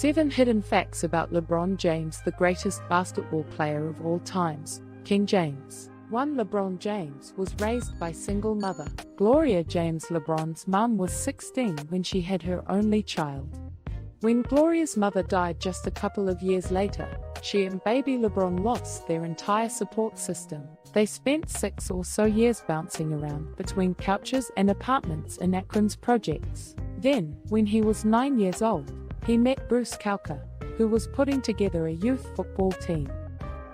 7 Hidden Facts About LeBron James, the greatest basketball player of all times. King James. 1. LeBron James was raised by single mother. Gloria James. LeBron's mum was 16 when she had her only child. When Gloria's mother died just a couple of years later, she and baby LeBron lost their entire support system. They spent 6 or so years bouncing around between couches and apartments in Akron's projects. Then, when he was 9 years old, he met Bruce Kalka, who was putting together a youth football team.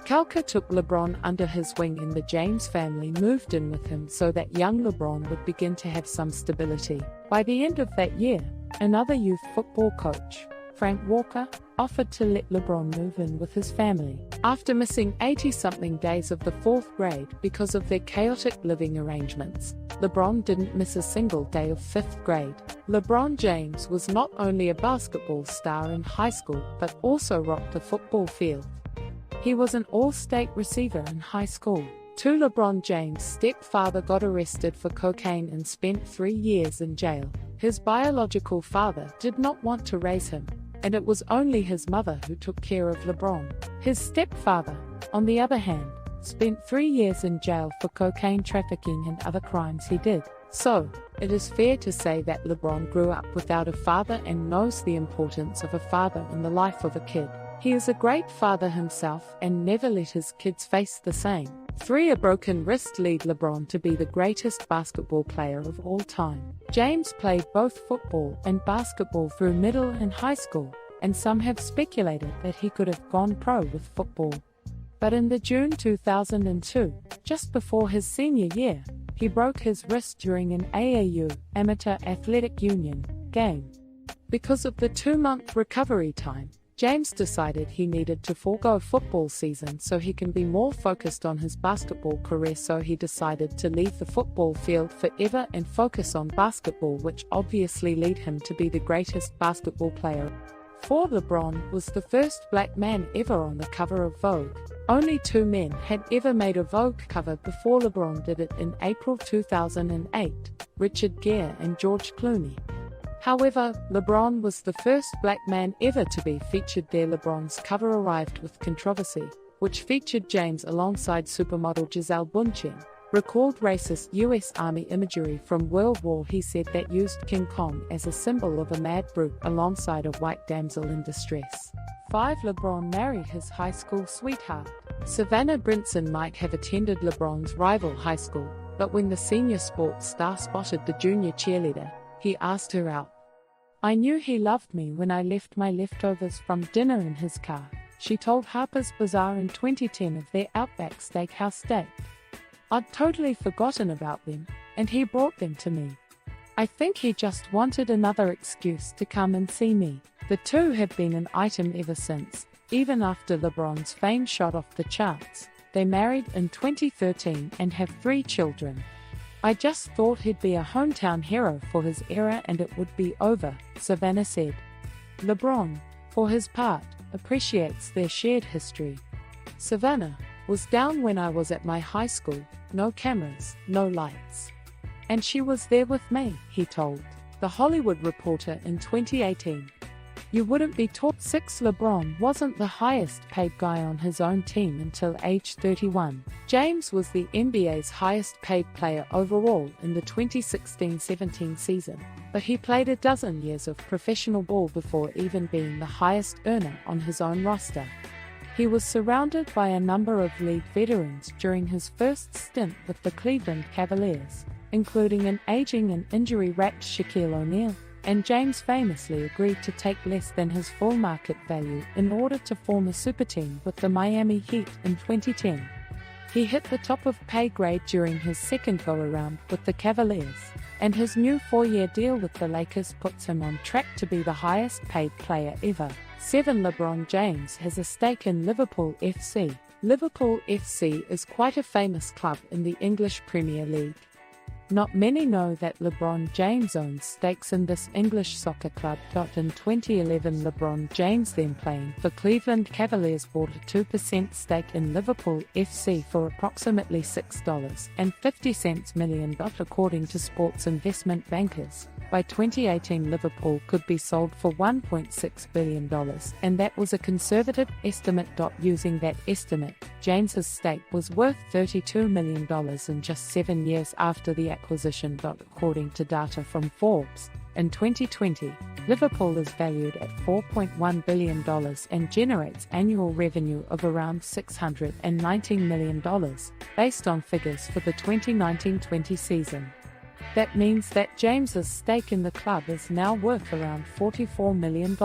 Kalka took LeBron under his wing and the James family moved in with him so that young LeBron would begin to have some stability. By the end of that year, another youth football coach, Frank Walker, offered to let LeBron move in with his family. After missing 80-something days of the 4th grade because of their chaotic living arrangements, LeBron didn't miss a single day of 5th grade. LeBron James was not only a basketball star in high school but also rocked the football field. He was an all-state receiver in high school. 2. LeBron James' stepfather got arrested for cocaine and spent 3 years in jail. His biological father did not want to raise him, and it was only his mother who took care of LeBron. His stepfather, on the other hand, spent 3 years in jail for cocaine trafficking and other crimes he did. So, it is fair to say that LeBron grew up without a father and knows the importance of a father in the life of a kid. He is a great father himself and never let his kids face the same. 3. A broken wrist lead LeBron to be the greatest basketball player of all time. James played both football and basketball through middle and high school, and some have speculated that he could have gone pro with football. But in the June 2002, just before his senior year, he broke his wrist during an AAU, Amateur Athletic Union, game. Because of the 2-month recovery time, James decided he needed to forego football season so he can be more focused on his basketball career, so he decided to leave the football field forever and focus on basketball, which obviously led him to be the greatest basketball player. 4. LeBron was the first black man ever on the cover of Vogue. Only 2 men had ever made a Vogue cover before LeBron did it in April 2008, Richard Gere and George Clooney. However, LeBron was the first black man ever to be featured there. LeBron's cover arrived with controversy, which featured James alongside supermodel Gisele Bündchen. Recalled racist U.S. Army imagery from World War. He said that used King Kong as a symbol of a mad brute alongside a white damsel in distress. 5. LeBron married his high school sweetheart. Savannah Brinson might have attended LeBron's rival high school, but when the senior sports star spotted the junior cheerleader, he asked her out. "I knew he loved me when I left my leftovers from dinner in his car," she told Harper's Bazaar in 2010 of their Outback Steakhouse date. "I'd totally forgotten about them, and he brought them to me. I think he just wanted another excuse to come and see me." The two have been an item ever since, even after LeBron's fame shot off the charts. They married in 2013 and have 3 children. "I just thought he'd be a hometown hero for his era and it would be over," Savannah said. LeBron, for his part, appreciates their shared history. "Savannah was down when I was at my high school, no cameras, no lights. And she was there with me," he told The Hollywood Reporter in 2018. You wouldn't be taught. 6. LeBron wasn't the highest paid guy on his own team until age 31. James was the NBA's highest paid player overall in the 2016-17 season, but he played a dozen years of professional ball before even being the highest earner on his own roster. He was surrounded by a number of league veterans during his first stint with the Cleveland Cavaliers, including an aging and injury-wracked Shaquille O'Neal, and James famously agreed to take less than his full market value in order to form a super team with the Miami Heat in 2010. He hit the top of pay grade during his second go-around with the Cavaliers, and his new 4-year deal with the Lakers puts him on track to be the highest paid player ever. 7. LeBron James has a stake in Liverpool FC. Liverpool FC is quite a famous club in the English Premier League. Not many know that LeBron James owns stakes in this English soccer club. In 2011, LeBron James, then playing for Cleveland Cavaliers, bought a 2% stake in Liverpool FC for approximately $6.50 million, according to sports investment bankers. By 2018, Liverpool could be sold for $1.6 billion, and that was a conservative estimate. Using that estimate, James's stake was worth $32 million in just 7 years after the acquisition. According to data from Forbes, in 2020, Liverpool is valued at $4.1 billion and generates annual revenue of around $619 million, based on figures for the 2019-20 season. That means that James's stake in the club is now worth around $44 million.